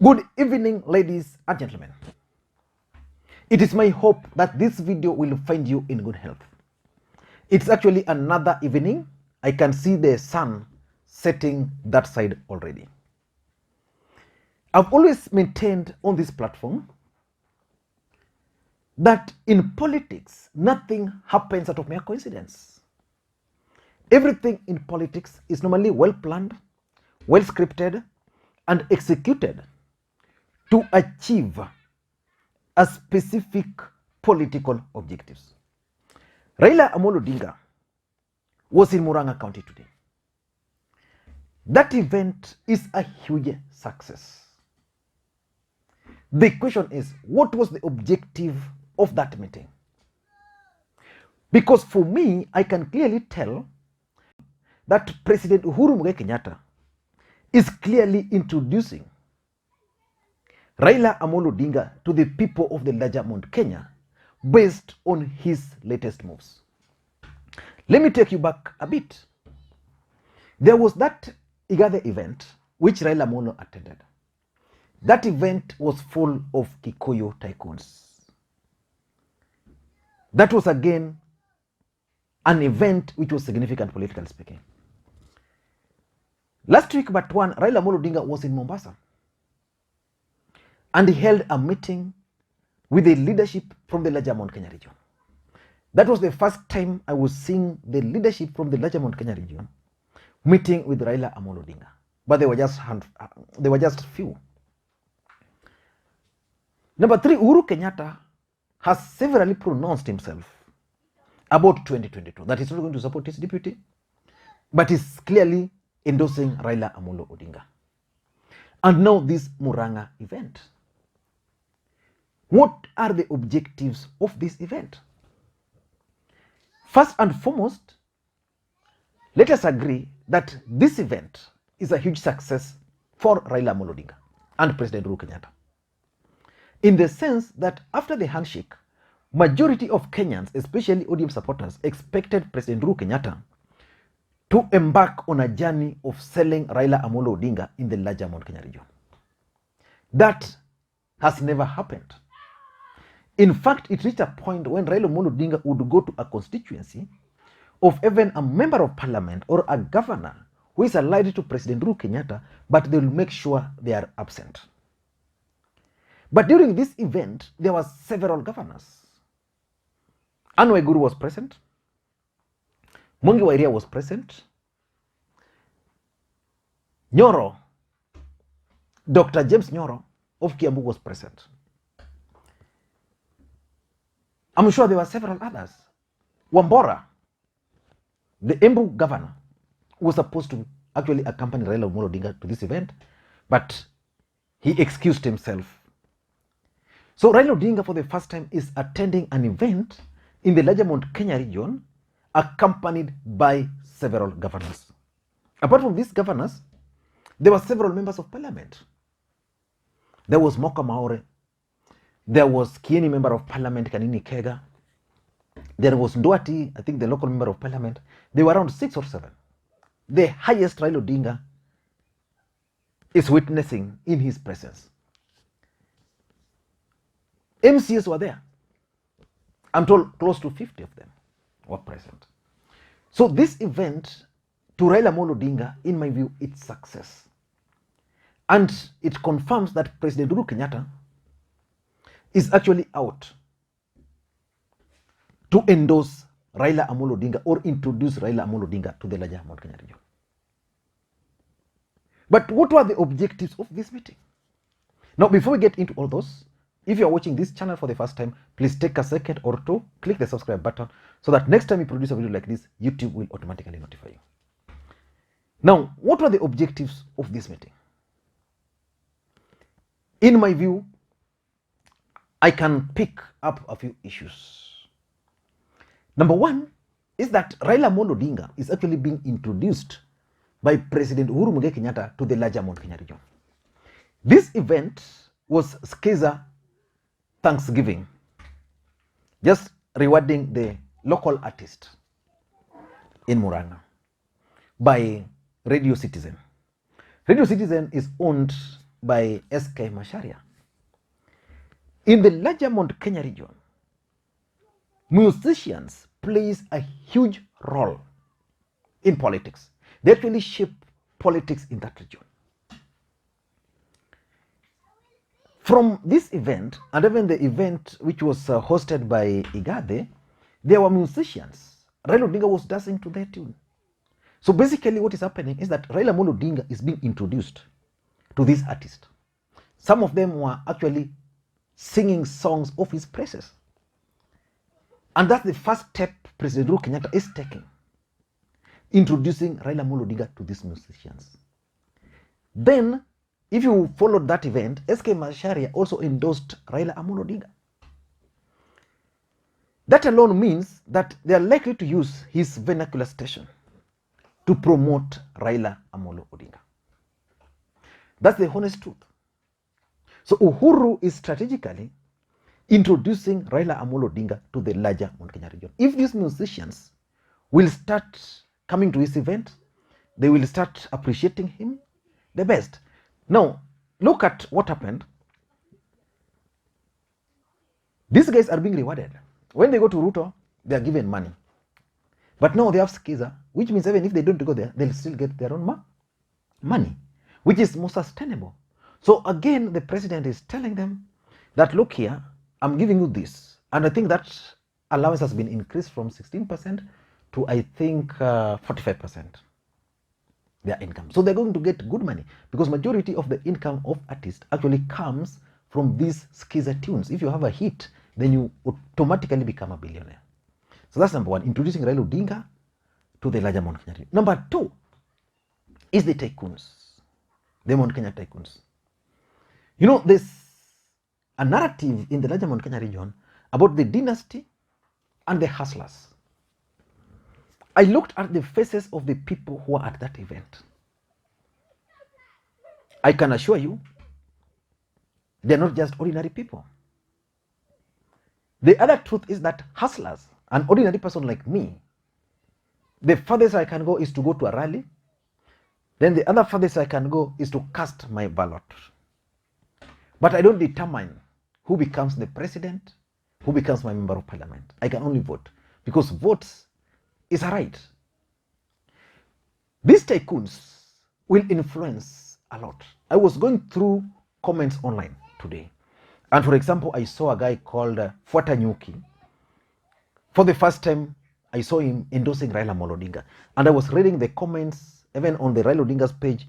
Good evening, ladies and gentlemen. It is my hope that this video will find you in good health. It's actually another evening. I can see the sun setting that side already. I've always maintained on this platform that in politics, nothing happens out of mere coincidence. Everything in politics is normally well planned, well scripted, and executed to achieve a specific political objectives. Raila Odinga was in Muranga County today. That event is a huge success. The question is, what was the objective of that meeting? Because for me, I can clearly tell that President Uhuru Kenyatta is clearly introducing Raila Odinga to the people of the larger Mount Kenya based on his latest moves. Let me take you back a bit. There was that Igathe event which Raila Amolo attended. That event was full of Kikuyu tycoons. That was again an event which was significant politically speaking. Last week but one, Raila Odinga was in Mombasa. And he held a meeting with the leadership from the larger Mount Kenya region. That was the first time I was seeing the leadership from the larger Mount Kenya region meeting with Raila Odinga. But they were just few. Number 3, Uhuru Kenyatta has severally pronounced himself about 2022 that he's not going to support his deputy, but is clearly endorsing Raila Odinga. And now this Murang'a event. What are the objectives of this event? First and foremost, let us agree that this event is a huge success for Raila Odinga and President Uhuru Kenyatta. In the sense that after the handshake, majority of Kenyans, especially ODM supporters, expected President Uhuru Kenyatta to embark on a journey of selling Raila Odinga in the larger Mount Kenya region. That has never happened. In fact, it reached a point when Raila Odinga would go to a constituency of even a member of parliament or a governor who is allied to President Uhuru Kenyatta, but they will make sure they are absent. But during this event, there were several governors. Anne Waiguru was present. Mwangi wa Iria was present. Nyoro, Dr. James Nyoro of Kiambu was present. I'm sure there were several others. Wambora, the Embu governor, was supposed to actually accompany Raila Odinga to this event, but he excused himself. So Raila Odinga for the first time is attending an event in the larger Mount Kenya region accompanied by several governors. Apart from these governors, there were several members of parliament. There was Kamau, there was Kieni member of parliament, Kanini Kega. There was Nduati, I think the local member of parliament. They were around 6 or 7. The highest Raila Odinga is witnessing in his presence. MCs were there. I'm told close to 50 of them were present. So this event to Raila Odinga, in my view, it's success. And it confirms that President Uhuru Kenyatta is actually out to endorse Raila Odinga or introduce Raila Odinga to the larger Mount Kenya region. But what were the objectives of this meeting? Now, before we get into all those, if you are watching this channel for the first time, please take a second or two, click the subscribe button so that next time you produce a video like this, YouTube will automatically notify you. Now, what were the objectives of this meeting? In my view, I can pick up a few issues. Number 1 is that Raila Odinga is actually being introduced by President Uhuru Kenyatta to the larger Mount Kenya region. This event was Skiza Thanksgiving, just rewarding the local artist in Murang'a by Radio Citizen. Radio Citizen is owned by SK Macharia. In the larger Mount Kenya region, musicians plays a huge role in politics. They actually shape politics in that region. From this event, and even the event which was hosted by Igade, there were musicians. Raila Odinga was dancing to their tune. So basically what is happening is that Raila Odinga is being introduced to these artists. Some of them were actually singing songs of his praises. And that's the first step President Uhuru Kenyatta is taking, introducing Raila Odinga to these musicians. Then, if you followed that event, SK Macharia also endorsed Raila Odinga. That alone means that they are likely to use his vernacular station to promote Raila Odinga. That's the honest truth. So Uhuru is strategically introducing Raila Odinga to the larger Mount Kenya region. If these musicians will start coming to his event, they will start appreciating him the best. Now, look at what happened. These guys are being rewarded. When they go to Ruto, they are given money. But now they have Skiza, which means even if they don't go there, they'll still get their own money, which is more sustainable. So again, the president is telling them that, look here, I'm giving you this. And I think that allowance has been increased from 16% to, I think, 45%, their income. So they're going to get good money because majority of the income of artists actually comes from these Skiza tunes. If you have a hit, then you automatically become a billionaire. So that's number one, introducing Raila Odinga to the larger Mount Kenya region. Number two is the tycoons, the Mount Kenya tycoons. You know, there's a narrative in the larger Mount Kenya region about the dynasty and the hustlers. I looked at the faces of the people who were at that event. I can assure you, they're not just ordinary people. The other truth is that hustlers, an ordinary person like me, the farthest I can go is to go to a rally. Then the other farthest I can go is to cast my ballot. But I don't determine who becomes the president, who becomes my member of parliament. I can only vote because votes is a right. These tycoons will influence a lot. I was going through comments online today. And for example, I saw a guy called Fuata Nyuki. For the first time, I saw him endorsing Raila Odinga. And I was reading the comments, even on the Raila Odinga's page.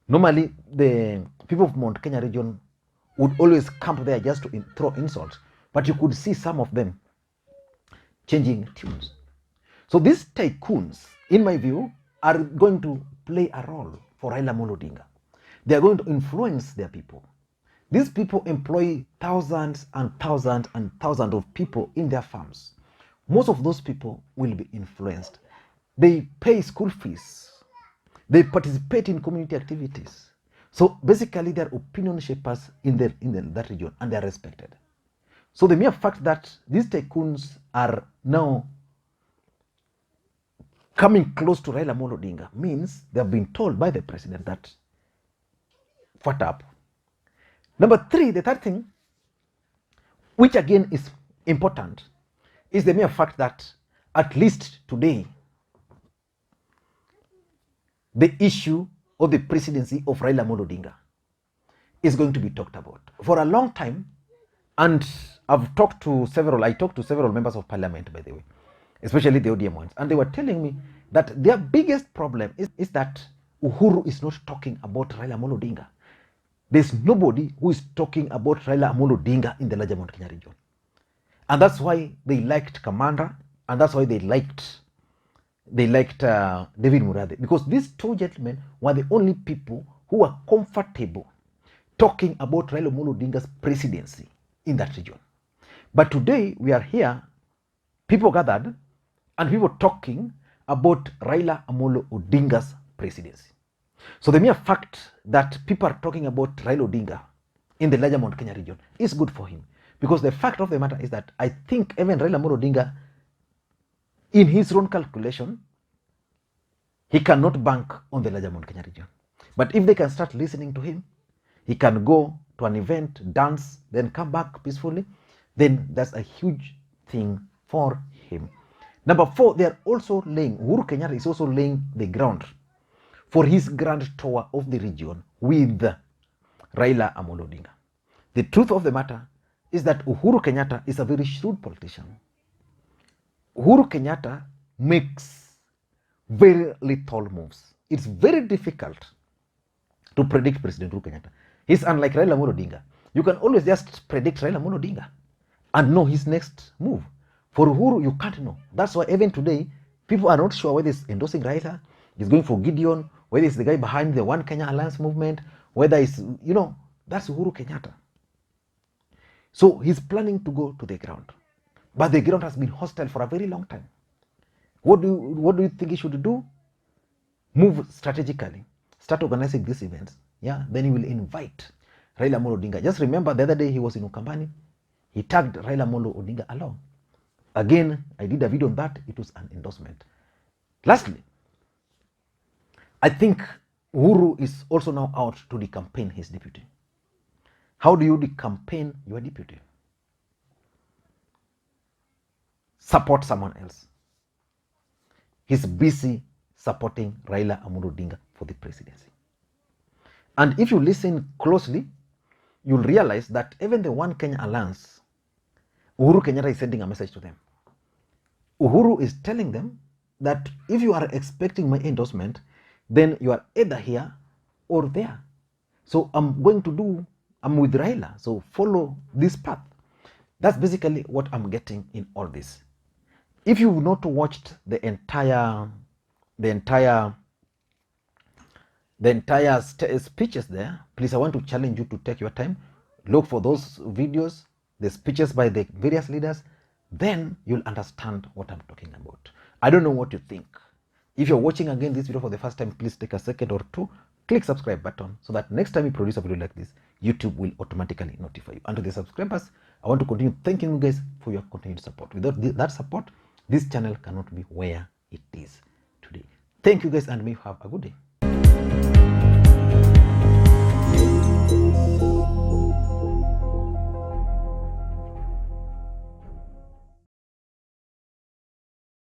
Normally, the people of Mount Kenya region would always camp there just to throw insults. But you could see some of them changing tunes. So these tycoons, in my view, are going to play a role for Raila Odinga. They are going to influence their people. These people employ thousands and thousands and thousands of people in their farms. Most of those people will be influenced. They pay school fees. They participate in community activities. So basically, they are opinion shapers in that region, and they are respected. So the mere fact that these tycoons are now coming close to Raila Odinga means they have been told by the president that, what up? Number three, the third thing, which again is important, is the mere fact that at least today, the issue of the presidency of Raila Odinga is going to be talked about. For a long time, and I talked to several members of parliament, by the way, especially the ODM ones, and they were telling me that their biggest problem is that Uhuru is not talking about Raila Odinga. There's nobody who is talking about Raila Odinga in the larger Mount Kenya region. And that's why they liked Commander, and that's why they liked David Murade, because these two gentlemen were the only people who were comfortable talking about Raila Odinga's presidency in that region. But today we are here, people gathered, and people talking about Raila Odinga's presidency. So the mere fact that people are talking about Raila Odinga in the larger Mount Kenya region is good for him. Because the fact of the matter is that I think even Raila Odinga, in his own calculation, he cannot bank on the larger Mount Kenya region. But if they can start listening to him, he can go to an event, dance, then come back peacefully, then that's a huge thing for him. Number 4, they are also laying, Uhuru Kenyatta is also laying the ground for his grand tour of the region with Raila Amolo Odinga. The truth of the matter is that Uhuru Kenyatta is a very shrewd politician. Uhuru Kenyatta makes very little moves. It's very difficult to predict President Uhuru Kenyatta. He's unlike Raila Amolo Odinga. You can always just predict Raila Amolo Odinga and know his next move. For Uhuru, you can't know. That's why even today, people are not sure whether it's endorsing Raila, he's going for Gideon, whether it's the guy behind the One Kenya Alliance movement, whether it's, that's Uhuru Kenyatta. So he's planning to go to the ground. But the ground has been hostile for a very long time. What do you think he should do? Move strategically. Start organizing these events. Yeah, then he will invite Raila Amolo Odinga. Just remember the other day he was in Ukambani. He tagged Raila Amolo Odinga along. Again, I did a video on that. It was an endorsement. Lastly, I think Uhuru is also now out to decampaign his deputy. How do you decampaign your deputy? Support someone else. He's busy supporting Raila Amolo Odinga for the presidency. And if you listen closely, you'll realize that even the One Kenya Alliance, Uhuru Kenyatta is sending a message to them. Uhuru is telling them that if you are expecting my endorsement, then you are either here or there. So I'm with Raila, so follow this path. That's basically what I'm getting in all this. If you've not watched the entire speeches there, please, I want to challenge you to take your time, look for those videos, the speeches by the various leaders, then you'll understand what I'm talking about. I don't know what you think. If you're watching again this video for the first time, please take a second or two, click subscribe button so that next time we produce a video like this, YouTube will automatically notify you. And to the subscribers, I want to continue thanking you guys for your continued support. Without that support, this channel cannot be where it is today. Thank you guys, and may you have a good day.